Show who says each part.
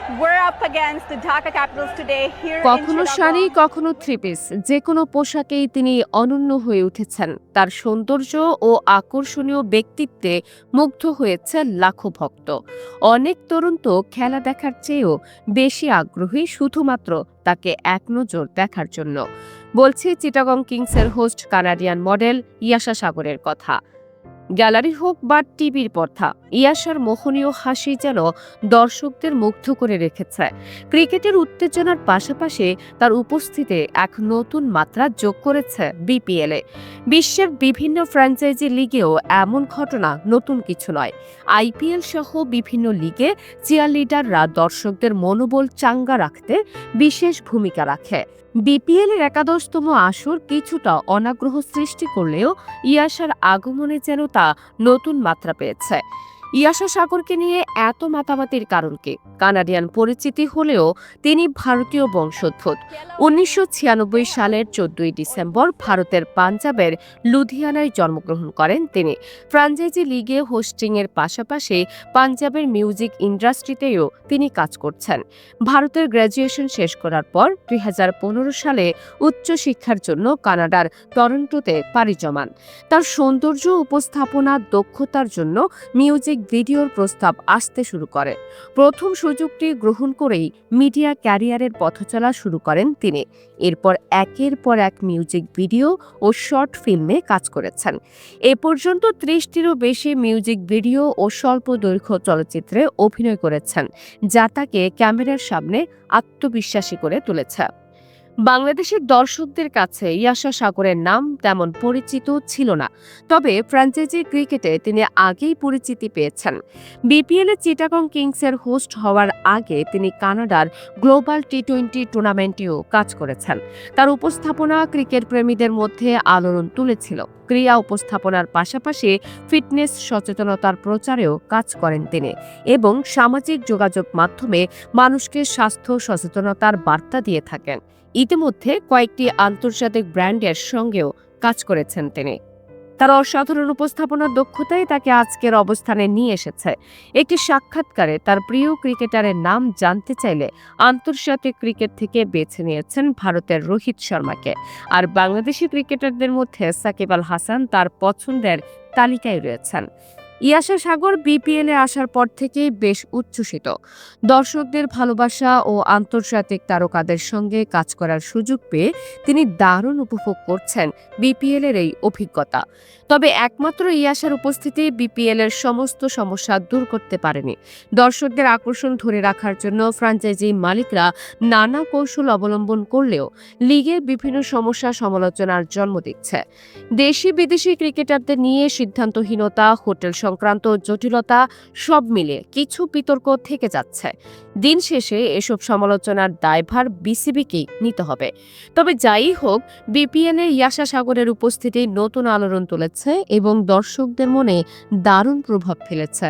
Speaker 1: We're up against the Dhaka Capitals today here
Speaker 2: কখনো
Speaker 1: in
Speaker 2: sari
Speaker 1: Chittagong.
Speaker 2: কখনো three piece যে কোনো পোশাকেই তিনি অনন্য হয়ে উঠেছেন। তার সৌন্দর্য ও আকর্ষণীয় ব্যক্তিত্বে মুগ্ধ হয়েছে লাখো ভক্ত। অনেক তরুণ তো খেলা দেখার চেয়েও বেশি আগ্রহী শুধুমাত্র তাকে এক নজর দেখার জন্য। বলছি চিটাগং কিংসের হোস্ট কানাডিয়ান মডেল ইয়াশা সাগরের কথা। গ্যালারি হোক বা টিভির পর্দা, ইয়াশার মোহনীয় হাসি যেন দর্শকদের মুগ্ধ করে রেখেছে। ক্রিকেটের উত্তেজনার পাশাপাশি তার উপস্থিতি এক নতুন মাত্রা যোগ করেছে বিপিএলে। বিশ্বের বিভিন্ন ফ্র্যাঞ্চাইজি লিগেও এমন ঘটনা নতুন কিছু নয়। আইপিএল সহ বিভিন্ন লিগে চিয়ারলিডাররা দর্শকদের মনোবল চাঙ্গা রাখতে বিশেষ ভূমিকা রাখে। বিপিএল এর একাদশতম আসর কিছুটা অনাগ্রহ সৃষ্টি করলেও ইয়াশার আগমনে যেন তা নতুন মাত্রা পেয়েছে। ইয়াশা সাগরকে নিয়ে এত মাতামাতির কারণ কি? কানাডিয়ান পরিচিতি হলেও তিনি ভারতীয় বংশোদ্ভূত। ১৯৯৬ সালের ১৪ ডিসেম্বর ভারতের পাঞ্জাবের লুধিয়ানায় জন্মগ্রহণ করেন তিনি। ফ্র্যাঞ্চাইজি লিগে হোস্টিংয়ের পাশাপাশি পাঞ্জাবের মিউজিক ইন্ডাস্ট্রিতেও তিনি কাজ করছেন। ভারতের গ্র্যাজুয়েশন শেষ করার পর ২০১৫ সালে উচ্চশিক্ষার জন্য কানাডার টরন্টোতে পাড়ি জমান। তার সৌন্দর্য উপস্থাপনা দক্ষতার জন্য মিউজিক ভিডিওর প্রস্তাব আসতে শুরু করে। প্রথম সুযোগটি গ্রহণ করেই মিডিয়া ক্যারিয়ারের পথচলা শুরু করেন তিনি। এরপর একের পর এক মিউজিক ভিডিও ও শর্ট ফিল্মে কাজ করেছেন। এ পর্যন্ত ৩০টিরও বেশি মিউজিক ভিডিও ও স্বল্প দৈর্ঘ্য চলচ্চিত্রে অভিনয় করেছেন, যা তাকে ক্যামেরার সামনে আত্মবিশ্বাসী করে তুলেছে। বাংলাদেশের দর্শকদের কাছে ইয়াশা সাগরের নাম তেমন পরিচিত ছিল না, তবে ফ্র্যাঞ্চাইজি ক্রিকেটে তিনি আগেই পরিচিতি পেয়েছেন। বিপিএল এ চিটাগং কিংসের হোস্ট হওয়ার আগে তিনি কানাডার গ্লোবাল টি-20 টুর্নামেন্টেও কাজ করেছেন। তার উপস্থাপনা ক্রিকেট প্রেমীদের মধ্যে আলোড়ন তুলেছিল। ক্রীড়া উপস্থাপনার পাশাপাশি ফিটনেস সচেতনতার প্রচারেও কাজ করেন তিনি এবং সামাজিক যোগাযোগ মাধ্যমে মানুষকে স্বাস্থ্য সচেতনতার বার্তা দিয়ে থাকেন। ইতিমধ্যে কয়েকটি আন্তর্জাতিক ব্র্যান্ডের সঙ্গেও কাজ করেছেন তিনি। তার অসাধারণ উপস্থাপনার দক্ষতাই তাকে আজকের অবস্থানে নিয়ে এসেছে। একটি সাক্ষাৎকারে তার প্রিয় ক্রিকেটারের নাম জানতে চাইলে আন্তর্জাতিক ক্রিকেট থেকে বেছে নিয়েছেন ভারতের রোহিত শর্মাকে। আর বাংলাদেশি ক্রিকেটারদের মধ্যে সাকিব আল হাসান তার পছন্দের তালিকায় রয়েছেন। ইয়াশা সাগর বিপিএল এ আসার পর থেকেই বেশ উচ্ছ্বসিত। দর্শকদের ভালোবাসা ও আন্তর্জাতিক তারকাদের সঙ্গে কাজ করার সুযোগ পেয়ে তিনি দারুণ উপভোগ করছেন বিপিএল এর এই অভিজ্ঞতা। তবে একমাত্র ইয়াশার উপস্থিতি বিপিএল এর সমস্ত সমস্যা দূর করতে পারেনি। দর্শকদের আকর্ষণ ধরে রাখার জন্য ফ্র্যাঞ্চাইজি মালিকরা নানা কৌশল অবলম্বন করলেও লিগের বিভিন্ন সমস্যা সমালোচনার জন্ম দিচ্ছে। দেশি বিদেশি ক্রিকেটারদের নিয়ে সিদ্ধান্তহীনতা, হোটেল সংক্রান্ত জটিলতা সব মিলে কিছু বিতর্ক থেকে যাচ্ছে। দিন শেষে এসব সমালোচনার দায়ভার বিসিবিকেই নিতে হবে। তবে যাই হোক, বিপিএল এ ইয়াশা সাগরের উপস্থিতি নতুন আলোড়ন তুলেছে এবং দর্শকদের মনে দারুণ প্রভাব ফেলেছে।